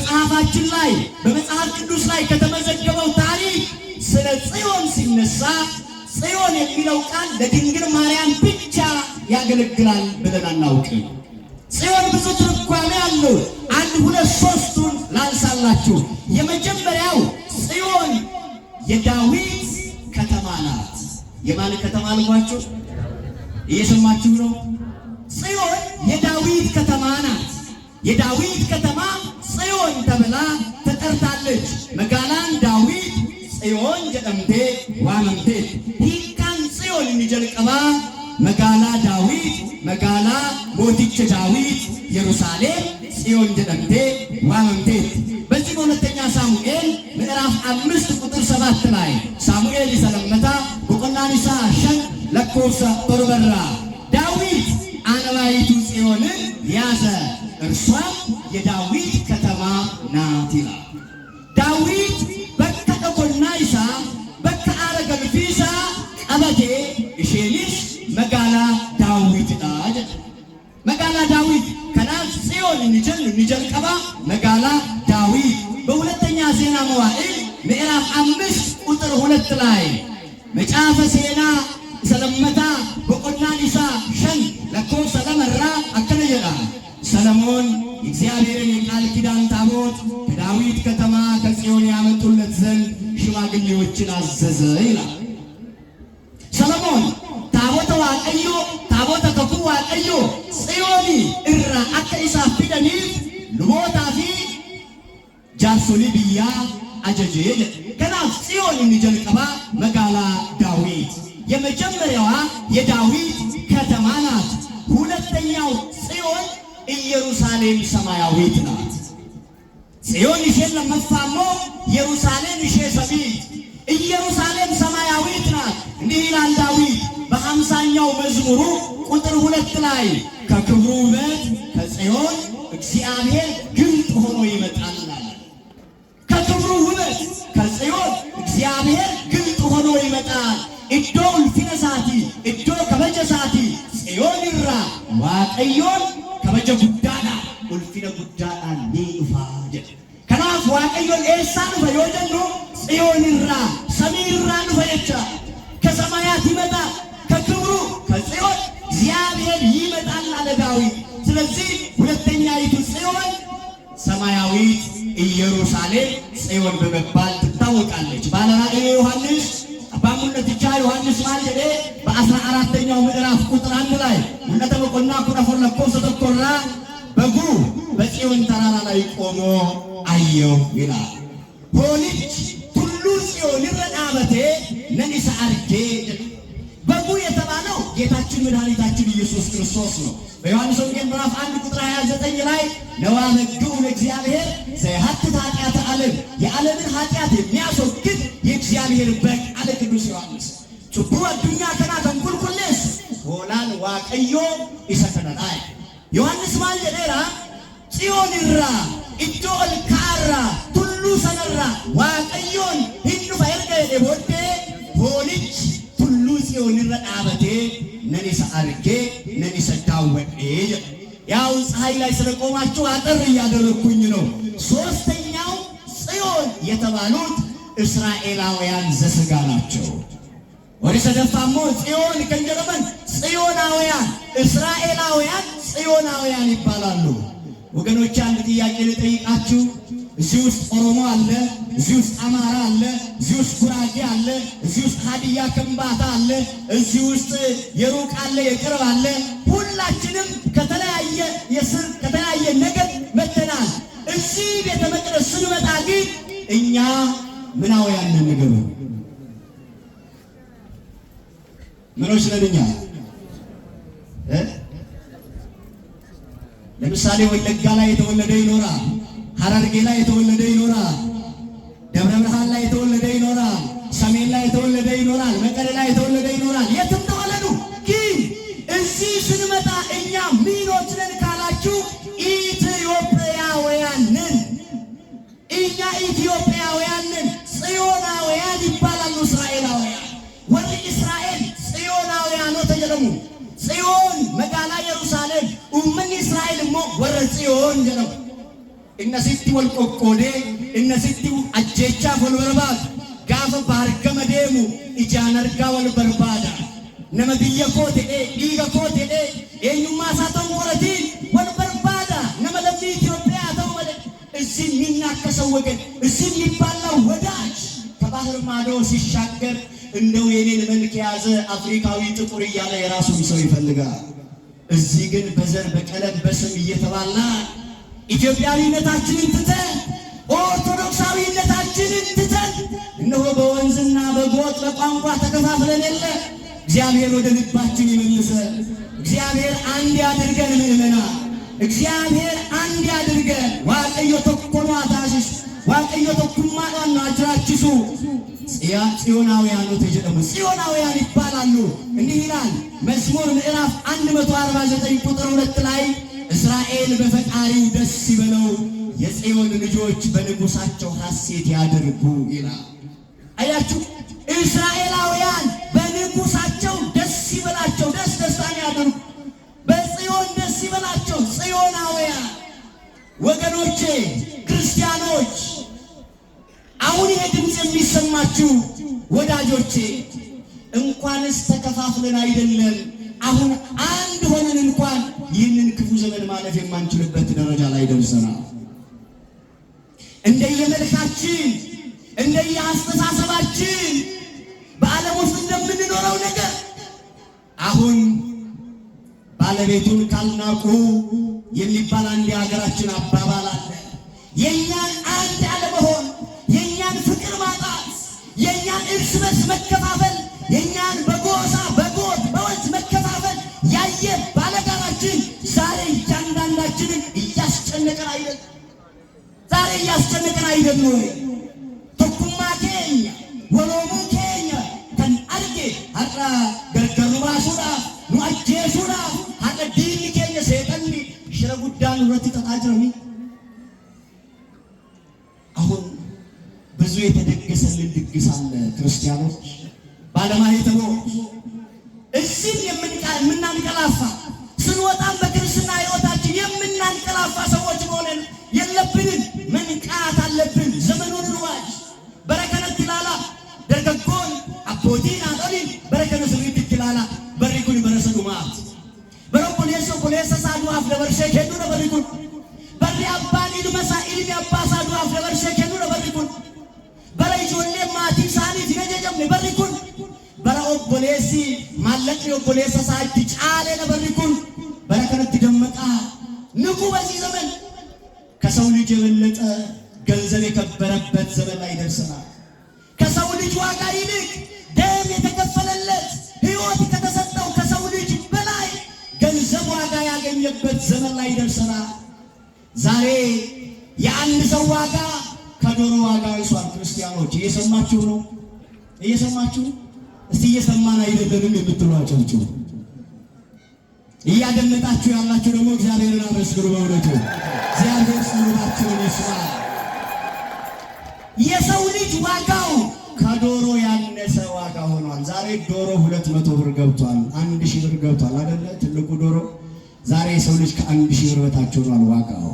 በመጽሐፋችን ላይ በመጽሐፍ ቅዱስ ላይ ከተመዘገበው ታሪክ ስለ ጽዮን ሲነሳ ጽዮን የሚለው ቃል ለድንግል ማርያም ብቻ ያገለግላል ብለን አናውቅም። ጽዮን ብዙ ትርጓሜ አለው። አንድ ሁለት ሶስቱን ላንሳላችሁ። የመጀመሪያው ጽዮን የዳዊት ከተማ ናት። የማን ከተማ አልኳችሁ? እየሰማችሁ ነው? ጽዮን የዳዊት ከተማ ናት። የዳዊት ከተማ ጽዮን ተብላ ተጠርታለች። መጋላን ዳዊት ጽዮን ጀጠምቴ ዋመምቴ ሂካን ጽዮን እንጀልቀባ መጋላ ዳዊት መጋላ ሞቲች ዳዊት ኢየሩሳሌም ጽዮን ጀጠምቴ ዋመምቴ። በዚህ በሁለተኛ ሳሙኤል ምዕራፍ 5 ቁጥር 7 ላይ ሳሙኤል ይሰለመታ በቆናኒሳ ሸን ለኮሳ ተርበራ ዳዊት አነባይቱ ጽዮንን ያዘ እርሷም የዳዊት ከተማ ናት ይላል። ዳዊት በከቆናይሳ በከአረገልፊሳ ቀበቴ እሺኒስ መጋላ ዳዊት ዳጅ መጋላ ዳዊት ከናት ጽዮን እንጀል ቀባ መጋላ ዳዊት። በሁለተኛ ዜና መዋዕል ምዕራፍ 5 ቁጥር 2 ላይ መጽሐፈ ዜና ሰለመታ በቆናኒሳ ሸን ለኮብ ሰለመራ አከነየራ ሰለሞን እግዚአብሔርን የቃል ኪዳን ታቦት ከዳዊት ከተማ ከጽዮን ያመጡለት ዘንድ ሽማግሌዎችን አዘዘ ይላል። ሰለሞን ታቦተ ዋቀዮ ታቦተ ከኩ ዋቀዮ ጽዮኒ እራ አከ ኢሳ ፊደኒ ልቦታፊ ጃርሶኒ ብያ አጀጄ ከናፍ ጽዮን እንጀልቀባ መጋላ ዳዊት የመጀመሪያዋ የዳዊት ከተማ ናት። ሁለተኛው ጽዮን ኢየሩሳሌም ሰማያዊት ናት። ጽዮን ይሸል ለመፋሞ ኢየሩሳሌም ይሸሰቢት ኢየሩሳሌም ሰማያዊት ናት። እንዲህ ይላል ዳዊት በ50ኛው መዝሙሩ ቁጥር 2 ላይ ከክብሩ ውበት ከጽዮን እግዚአብሔር ግልጥ ሆኖ ይመጣል። ከክብሩ ውበት ከጽዮን እግዚአብሔር ግልጥ ሆኖ ይመጣል። እዶ ኡልፊነሳቲ እዶ ከበጀሳቲ ጽዮን ይራ ዋቀዮን ከበጀ ጉዳና ኡልፊነ ጉዳና ሊፋጀ ከናፍ ዋቀዮን ኤሳን ፈዮጀኑ ጽዮን ይራ ሰሚራ ንፈየቻ ከሰማያት ይመጣ ከክብሩ ከጽዮን እግዚአብሔር ይመጣል አለ ዳዊት። ስለዚህ ሁለተኛይቱ ጽዮን ሰማያዊት ኢየሩሳሌም ጽዮን በመባል ትታወቃለች። ባለራእዩ ዮሐንስ አባሙነት ይቻ ዮሐንስ ማለደ በ14ኛው ምዕራፍ ቁጥር 1 ላይ እንደተበቆና ኩራፎር ለኮሰ ተቆራ በጉ በጽዮን ተራራ ላይ ቆሞ አየው ይላል። ሆሊች ሁሉ ጽዮን ይረዳበቴ ነኒሳ አርጌ በጉ የተባለው ጌታችን መድኃኒታችን ኢየሱስ ክርስቶስ ነው። በዮሐንስ ወንጌል ምዕራፍ 1 ቁጥር 29 ላይ ነዋ በጉ ለእግዚአብሔር ዘያሐትት ኃጢአተ ዓለም የዓለምን ኃጢአት የሚያስወግድ የእግዚአብሔር በግ አለ ቅዱስ ዮሐንስ። ጩቡ አዱኛ ከና ተንኩልኩልስ ሆላን ዋቀዮ ይሰከናል ዮሐንስ ማለደራ ጽዮን ይራ እጆ አልካራ ሁሉ ሰነራ ዋቀዮን ሂዱ ፈርገ ደቦቴ ሆሊች ሁሉ ጽዮን ይረዳበቴ ነኒሳ አርጌ ነኒሳ ዳወዴ። ያው ፀሐይ ላይ ስለቆማችሁ አጠር እያደረኩኝ ነው። ሶስተኛው ጽዮን የተባሉት እስራኤላውያን ዘሥጋ ናቸው። ወደ ሰደፋሞ ጽዮን ከንጀረመን ጽዮናውያን እስራኤላውያን ጽዮናውያን ይባላሉ። ወገኖች አንድ ጥያቄ ልጠይቃችሁ። እዚህ ውስጥ ኦሮሞ አለ፣ እዚህ ውስጥ አማራ አለ፣ እዚህ ውስጥ ጉራጌ አለ፣ እዚህ ውስጥ ሀዲያ ከምባታ አለ፣ እዚህ ውስጥ የሩቅ አለ፣ የቅርብ አለ። ሁላችንም ከተለያየ ነገድ መጥተናል። እዚህ ቤተ መቅደስ ስንመጣ ግን እኛ ምናውያን ነን? ንገሩ። ምኖች ነን እኛ? ለምሳሌ ወለጋ ላይ የተወለደ ይኖራል፣ ሐረርጌ ላይ የተወለደ ይኖራል፣ ደብረ ብርሃን ላይ የተወለደ ይኖራል፣ ሰሜን ላይ የተወለደ ይኖራል፣ መቀሌ ላይ የተወለደ ይኖራል። የትም ተወለዱ። ግን እዚህ ስንመጣ እኛ ምኖች ነን ካላችሁ ኢትዮጵያውያን ነን። እኛ ኢትዮጵያውያን ነን። ጽዮናውያን ይባላሉ እስራኤላውያን። ወደ እስራኤል ጽዮናውያን ተጀለሙ ጽዮን መጋላ ኢየሩሳሌም ኡመን እስራኤል ሞ ወረ ጽዮን ጀለሙ innasitti wal qoqqoodee innasitti ajjeechaa wal barbaada gaafa baargama deemu ijaan argaa wal barbaada nama biyya koo ta'ee dhiiga koo ta'ee eenyummaa isaa ta'uu qoratiin wal barbaada nama lammii Itoophiyaa ta'u malee እዚህ የሚናከሰው ወገን እዚህ የሚባላው ወዳጅ ከባህር ማዶ ሲሻገር እንደው የኔን መልክ የያዘ አፍሪካዊ ጥቁር እያለ የራሱን ሰው ይፈልጋል። እዚህ ግን በዘር በቀለም በስም እየተባላ ኢትዮጵያዊነታችንን ትተን ኦርቶዶክሳዊነታችንን ትተን እነሆ በወንዝና በጎጥ በቋንቋ ተከፋፍለን የለ እግዚአብሔር ወደ ልባችን ይመልሰን። እግዚአብሔር አንድ ያድርገን። ምእመናን እግዚአብሔር አንድ ያድርገን። ዋቀዮ ተኮኑ አታሽሽ ዋቀዮ ተኩማና አጅራችሱ ጽዮናውያኑ ተጀደሙ ጽዮናውያን ይባላሉ። እንዲህ ይላል መዝሙር ምዕራፍ 149 ቁጥር 2 ላይ እስራኤል በፈጣሪው ደስ ይበለው የጽዮን ልጆች በንጉሳቸው ሐሴት ያድርጉ ይላል። አያችሁ እስራኤላውያን በንጉሳቸው ደስ ይበላቸው፣ ደስታን ያድርጉ፣ በጽዮን ደስ ይበላቸው። ጽዮናውያን ወገኖቼ ክርስቲያኖች አሁን ይሄ ድምጽ የሚሰማችሁ ወዳጆቼ እንኳንስ ተከፋፍለን አይደለም አሁን አንድ ሆነን እንኳን ይህንን ክፉ ዘመን ማለፍ የማንችልበት ደረጃ ላይ ደርሰናል። እንደየመልካችን እንደየአስተሳሰባችን በዓለም ውስጥ እንደምንኖረው ነገር አሁን ባለቤቱን ካልናቁ የሚባል አንድ የሀገራችን አባባል አለ። የኛን አንድ አለመሆን፣ የኛን ፍቅር ማጣት፣ የኛን እርስ በርስ መከፋፈል፣ የኛን በጎሳ በጎጥ በወንዝ መከፋፈል ያየ ባለጋራችን ዛሬ እያንዳንዳችንን እያስጨነቀን አይደል? ዛሬ እያስጨነቀን አይደል ወይ? ቶኩማ ኬኛ ወሎሙ ኬኛ ከን አርጌ አራ ገርገሩ ባሱዳ ኑአጄሱዳ ሀቀ ዲኒ ኬኛ ሴጠኒ ሽረ ጉዳን ሁለት ተጣጅረሚ አሁን ብዙ የተደገሰልን ድግስ አለ። ክርስቲያኖች ባለማህተቦች እዚህ የምናንቀላፋ ስንወጣም በክርስትና ሕይወታችን የምናንቀላፋ ሰዎች ሆነን የለብንም። መንቃት አለብን። ዘመኑን ሩዋጅ በረከነት ይላላ ደርገጎን አቦዲን አዶሊን በረከነት ስሪት ይላላ በሪኩን በረሰዱማት በረኮሌሶ ኮሌሰ ሳዱ አፍ ለበርሸ ከዱ በሪኩን በሪ አባኒ ዱመሳ ኢልሚ አባሳዱ አፍ ለበርሸ ከዱ በሪኩን በረይጆሌ ማቲ ሳኒ ዲነጀጀም በሪኩን በረኦቦሌሲ ማለቅ ኦቦሌሰ ሳዲ ጫለ በሪኩን በረከነት ደመቃ ንቁ። በዚህ ዘመን ከሰው ልጅ የበለጠ ገንዘብ የከበረበት ዘመን ላይ ደርሰናል። ከሰው ልጅ ዋጋ ይልቅ ደም የተከፈለለት ሕይወት ከተሰጠው ከሰው ልጅ በላይ ገንዘብ ዋጋ ያገኘበት ዘመን ላይ ደርሰናል። ዛሬ የአንድ ሰው ዋጋ ከዶሮ ዋጋ ይሷል። ክርስቲያኖች እየሰማችሁ ነው? እየሰማችሁ? እስቲ እየሰማን አይደለንም የምትሏቸው እያደመጣችሁ ያላችሁ ደግሞ እግዚአብሔርን አመስግኑ። በእውነቱ እግዚአብሔር ጸሎታችንን ይስማ። የሰው ልጅ ዋጋው ከዶሮ ያነሰ ዋጋ ሆኗል። ዛሬ ዶሮ 200 ብር ገብቷል፣ 1000 ብር ገብቷል አይደለ? ትልቁ ዶሮ ዛሬ የሰው ልጅ ከ1000 ብር በታች ሆኗል ዋጋው።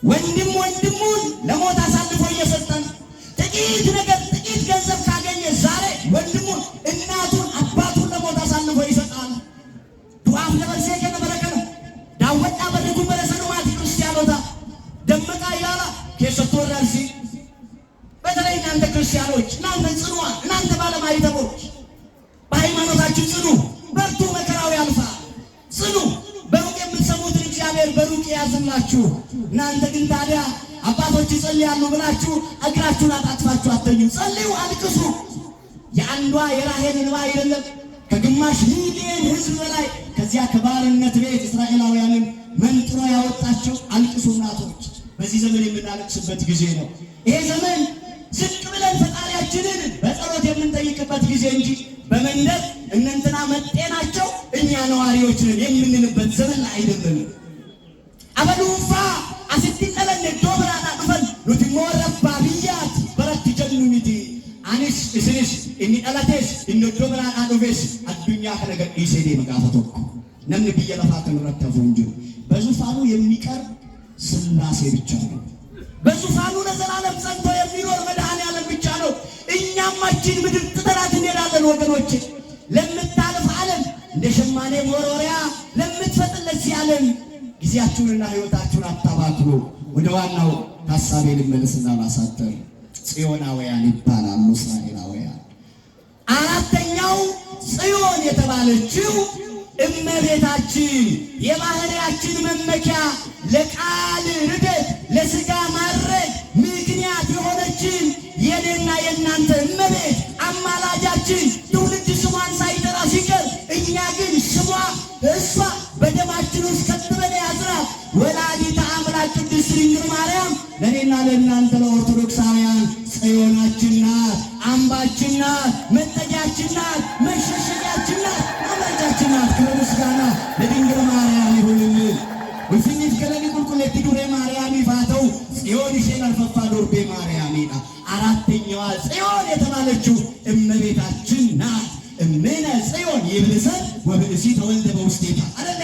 ወንድም ወንድሙን ለሞት አሳልፎ እየሰጠን ጥቂት ነገር ጥቂት ገንዘብ ካገኘ ዛሬ ወንድሙን እናቱን አባቱን ለሞት አሳልፎ ይሰጣል። ዱዓፍ ለበርሴ ከነበረከነ ዳወጣ በርኩ በረሰኑ ማት ክርስቲያኖታ ደመቃ ይላላ ከሰቶ ራሲ በተለይ እናንተ ክርስቲያኖች እናንተ ጽኑዋን እናንተ ባለማይተቦች በሃይማኖታችሁ ጽኑ፣ በርቱ፣ መከራው ያልፋል። ጽኑ፣ በሩቅ የምትሰሙትን እግዚአብሔር በሩቅ ያዝላችሁ። እናንተ ግን ታዲያ አባቶች ይጸልያሉ ብላችሁ እግራችሁን አጣጥፋችሁ አትተኙ። ጸልዩ፣ አልቅሱ። የአንዷ የራሔል እንባ አይደለም ከግማሽ ሚሊዮን ሕዝብ በላይ ከዚያ ከባርነት ቤት እስራኤላውያንን መንጥሮ ያወጣቸው። አልቅሱ እናቶች። በዚህ ዘመን የምናለቅስበት ጊዜ ነው። ይሄ ዘመን ዝቅ ብለን ፈጣሪያችንን በጸሎት የምንጠይቅበት ጊዜ እንጂ በመንደር እነንትና መጤናቸው እኛ ነዋሪዎች ነን የምንልበት ዘመን አይደለም። አበሉፋ አስቲቀለለ ዶብራና ዱፈን ኑቲሞረባ ቢያት በረት ጀኑሚቲ አኒስ እስሪስ እኒ አላቴስ እኒ ዶብራና ዱፌስ አዱኛ ከነገ ኢሴዴ መጋፈቶኩ ነምን ቢየለፋ ከመረተፉ እንጂ በዙፋኑ የሚቀር ሥላሴ ብቻ ነው። በዙፋኑ ለዘላለም ጸንቶ የሚኖር መድኃኔዓለም ብቻ ነው። እኛማችን ምድር ጥተናት እንሄዳለን ወገኖቼ። ለምታልፍ ዓለም እንደ ሸማኔ መወርወሪያ ለምትፈጥን ለዚህ ዓለም ጊዜያችሁንና ሕይወታችሁን አታባክኑ። ወደ ዋናው ታሳቢ ልመለስና ማሳጠር ጽዮናውያን ይባላሉ እስራኤላውያን። አራተኛው ጽዮን የተባለችው እመቤታችን የባህሪያችን መመኪያ ለቃል ርደት ለሥጋ ማረግ ምክንያት የሆነችን የኔና የእናንተ እመቤት አማላጃችን ትውልድ ስሟን ሳይጠራ ሲቀር እኛ ግን ስሟ እሷ በደማችን ውስጥ ከትበን ያዝናት ወላዲተ አምላክ ቅድስት ድንግል ማርያም ለእኔና ለእናንተ ለኦርቶዶክሳውያን ጽዮናችን ናት፣ አምባችን ናት፣ መጠጊያችን ናት፣ መሸሸጊያችን ናት፣ አምላካችን ናት። ክብር ምስጋና ለድንግል ማርያም ይሁንልን። ውልፍኝት ገለኒ ቁልቁሌቲ ዱሬ ማርያም ይፋተው ጽዮን ይሼን አልፈፋ ዶርቤ ማርያም ይና አራተኛዋ ጽዮን የተባለችው እመቤታችን ናት። እምነ ጽዮን ይብልሰን ወብእሲ ተወልደ በውስቴታ አለዳ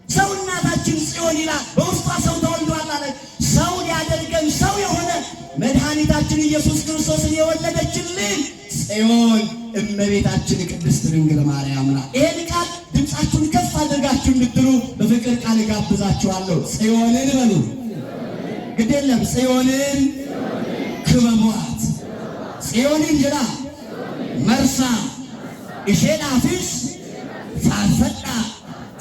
ሰው እናታችን ጽዮን ይላል። በውስጧ ሰው ተወልዷል አለ። ሰው ሊያደርገን ሰው የሆነ መድኃኒታችን ኢየሱስ ክርስቶስን የወለደችልን ጽዮን እመቤታችን ቅድስት ድንግል ማርያም ናት። ይሄን ቃል ድምፃችሁን ከፍ አድርጋችሁ እንድትሉ በፍቅር ቃል ጋብዛችኋለሁ። ጽዮንን በሉ። ግድ የለም ጽዮንን ክበቧት። ጽዮንን ጅራ መርሳ እሼን አፊስ ፋርፈጣ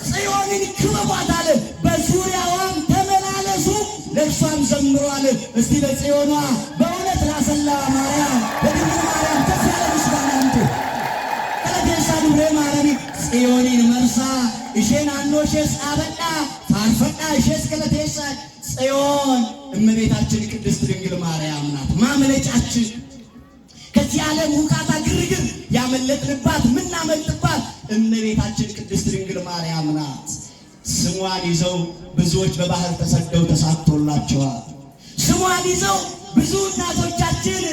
ጽዮንን ክበቧት አለ። በዙሪያዋም ተመላለሱ ለእርሷም ዘምሩ አለ። እስቲ ለጽዮኗ በእውነት ላሰላ ማርያም ለድንግል ማርያም ከፍ ያለ ምስጋና አምጡ። ቀለቴሳ ዱሬ ማርያም ጽዮንን መርሳ እሼን አኖሼስ አበጣ ፋርፈጣ እሼስ ቀለቴሳ ጽዮን እመቤታችን ቅድስት ድንግል ማርያም ናት። ማምለጫችን ከዚህ ዓለም ሁካታ ግርግር ያመለጥንባት ምናመልጥባት እመቤታችን ቅድስት ድንግል ማርያም ናት። ስሟን ይዘው ብዙዎች በባህር ተሰደው ተሳክቶላቸዋል። ስሟን ይዘው ብዙ እናቶቻችን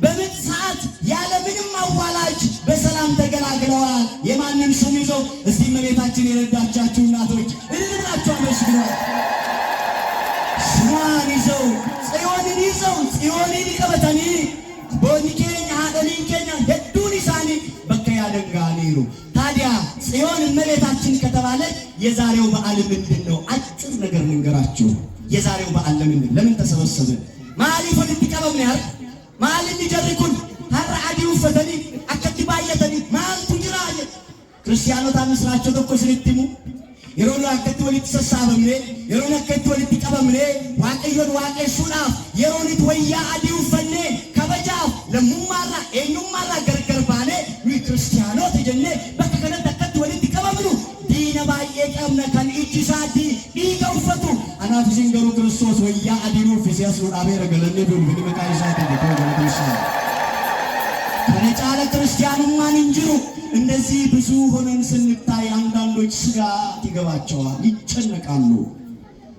በምጥ ሰዓት ያለ ምንም አዋላጅ በሰላም ተገላግለዋል። የማንም ስም ይዘው እስቲ እመቤታችን የረዳቻችሁ እናቶች እልል ብላችሁ አመስግኗል። ስሟን ይዘው ጽዮንን ጽዮንን ቀበተኒ ቦኒኬኛ አደሊንኬኛ የዱን ኢሳኒ በከ ያደንጋኒሩ። ታዲያ ጽዮን እመቤታችን ከተባለ የዛሬው በዓል ምንድን ነው? አጭር ነገር ልንገራችሁ። የዛሬው በዓል ለምን ተሰበሰብን? ማሊ ፈድት ቀበም ያር ማሊ ሊጀሪኩን ታራአዲው ፈተኒ አከቲ ባየተኒ ማንቱ ጅራየ ክርስቲያኖታ መስራቸው ተኮ ስሪቲሙ የሮላ አከቲ ወሊት ሰሳበምኔ የሮላ አከቲ ወሊት ቀበምኔ ዋቀዮን ዋቀሹናፍ የሮኒት ወያ አዲው ፈኔ ከበጃ ለሙማራ ኤኙማራ ገርገር ባኔ ክርስቲያኖት ጀኔ በከከነ ተከቲ ወሊት ቀበምኑ ዲነ ባየ ቀምነ ከን ኢጂሳዲ ኢገውፈቱ አናፍ ሲንገሩ ክርስቶስ ወያ አዲኑ ፊሲያስ ሩዳቤ ረገለኔ ዱን በመቃይሳት ተቆገለዲሳ ከነጫለ ክርስቲያኑማን እንጅሩ እንደዚህ ብዙ ሆነን ስንታይ አንዳንዶች ስጋት ይገባቸዋል፣ ይጨነቃሉ።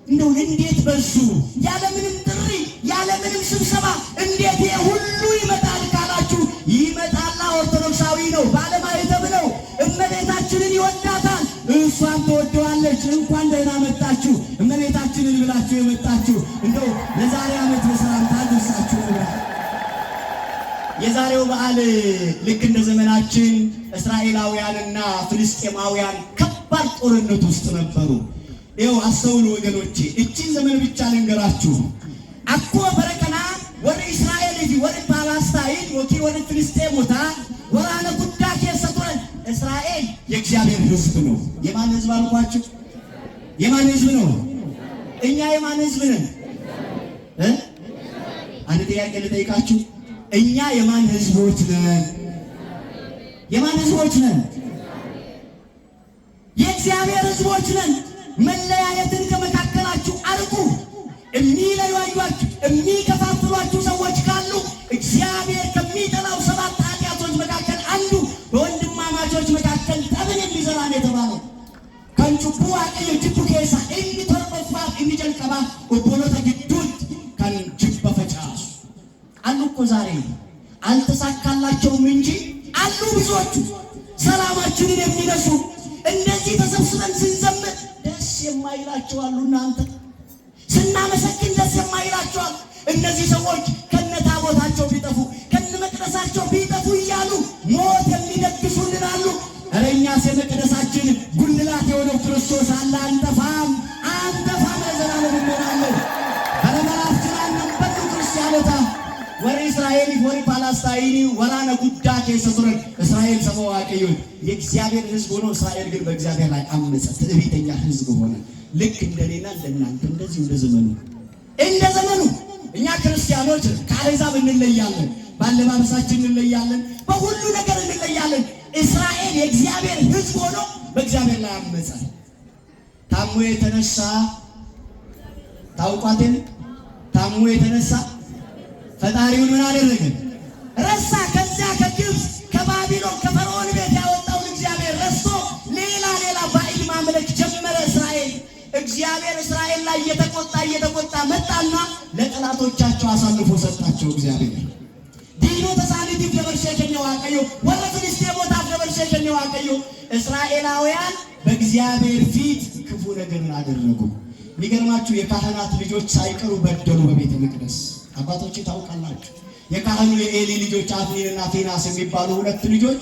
እንደው እንዴት በሱ ያለምንም ጥሪ ያለምንም ስብሰባ እንዴት ይሄ ሁሉ ይመጣል ካላችሁ ይመጣላ። ኦርቶዶክሳዊ ነው፣ ባለማይተብ ነው። እመቤታችንን ይወዳታል፣ እሷን ትወደዋለች። እንኳን ደህና መጣችሁ እመቤታችንን ብላችሁ የመጣችሁ እንደው ለዛሬ ዓመት በሰላም ታደርሳችሁ። የዛሬው በዓል ልክ እንደ ዘመናችን እስራኤላውያንና ፍልስጤማውያን ከባድ ጦርነት ውስጥ ነበሩ። ይኸው አስተውሉ ወገኖቼ፣ እቺን ዘመን ብቻ ልንገራችሁ። አኮ በረከና ወደ እስራኤል ወደ ፓላስታይን ወደ ፍልስጤሞታ ወራነ ጉዳ ከሰቶን እስራኤል የእግዚአብሔር ሕዝብ ነው። የማን ሕዝብ አልኳችሁ? የማን ሕዝብ ነው? እኛ የማን ሕዝብ ነን? አንድ ጥያቄ ልጠይቃችሁ። እኛ የማን ሕዝቦች ነን? የማን ሕዝቦች ነን? የእግዚአብሔር ሕዝቦች ነን። መለያየትን ከመካከላችሁ አርቁ። የሚለያዩአችሁ የሚከፋፍሏችሁ ሰዎች ካሉ እግዚአብሔር ከሚጠላው 7 ኃጢአቶች መካከል አንዱ በወንድማማቾች መካከል ጠብን የሚዘራ ነው የተባለው። ከንጩቡ አቀየ ጅቡ ኬሳ እኒ ተርበፋ እኒ ጀልቀባ ኦቦሎታ ግዱት ከን ጅበ ፈጫሱ አሉ እኮ ዛሬ አልተሳካላቸውም እንጂ አሉ ብዙዎቹ ሰላማችንን የሚነሱ እንደዚህ ተሰብስበን ስንዘምር ደስ የማይላቸው አሉ። እናንተ ስናመሰግን ደስ የማይላቸዋል። እነዚህ ሰዎች ከነታቦታቸው ቢጠፉ ከነመቅደሳቸው ቢጠፉ እያሉ ሞት የሚደግሱልን አሉ። ኧረ እኛስ የመቅደሳችን ጉልላት የሆነው ክርስቶስ አለ። አንጠፋም ለዘላለም እንኖራለን። ኧረ መላእክትን አንበሉ ክርስቲያኖታ ወሬ እስራኤል ወሬ ፓላስታይኒ ወራነ ጉዳ ከሰቱረን እስራኤል ሰበው አቀዩን የእግዚአብሔር ሕዝብ ሆኖ እስራኤል ግን በእግዚአብሔር ላይ አመፀ። ትዕቢተኛ ሕዝብ ሆነ። ልክ እንደኔና እንደናንተ እንደዚህ እንደ ዘመኑ እኛ ክርስቲያኖች ከአሕዛብ እንለያለን። ባለባበሳችን እንለያለን። በሁሉ ነገር እንለያለን። እስራኤል የእግዚአብሔር ሕዝብ ሆኖ በእግዚአብሔር ላይ አመፀ። ታሞ የተነሳ ታውቋትን ታሞ የተነሳ ፈጣሪውን ምን አደረገ? ረሳ። ከዛ ከግብፅ ከባቢሎን ከፈርዖን ቤት ያወጣውን እግዚአብሔር ረስቶ ሌላ ባዕድ ማምለክ ጀመረ እስራኤል። እግዚአብሔር እስራኤል ላይ እየተቆጣ መጣና ለጠላቶቻቸው አሳልፎ ሰጣቸው። እግዚአብሔር ዲኖ ተሳሊት ደበርሸከኛው አቀዩ ወረ ፍልስጤሞት አፍደበርሸከኛው አቀዩ እስራኤላውያን በእግዚአብሔር ፊት ክፉ ነገርን አደረጉ። የሚገርማችሁ የካህናት ልጆች ሳይቀሩ በደሉ በቤተ መቅደስ። አባቶች ታውቃላችሁ፣ የካህኑ የኤሊ ልጆች አፍኒንና ፊናስ የሚባሉ ሁለት ልጆች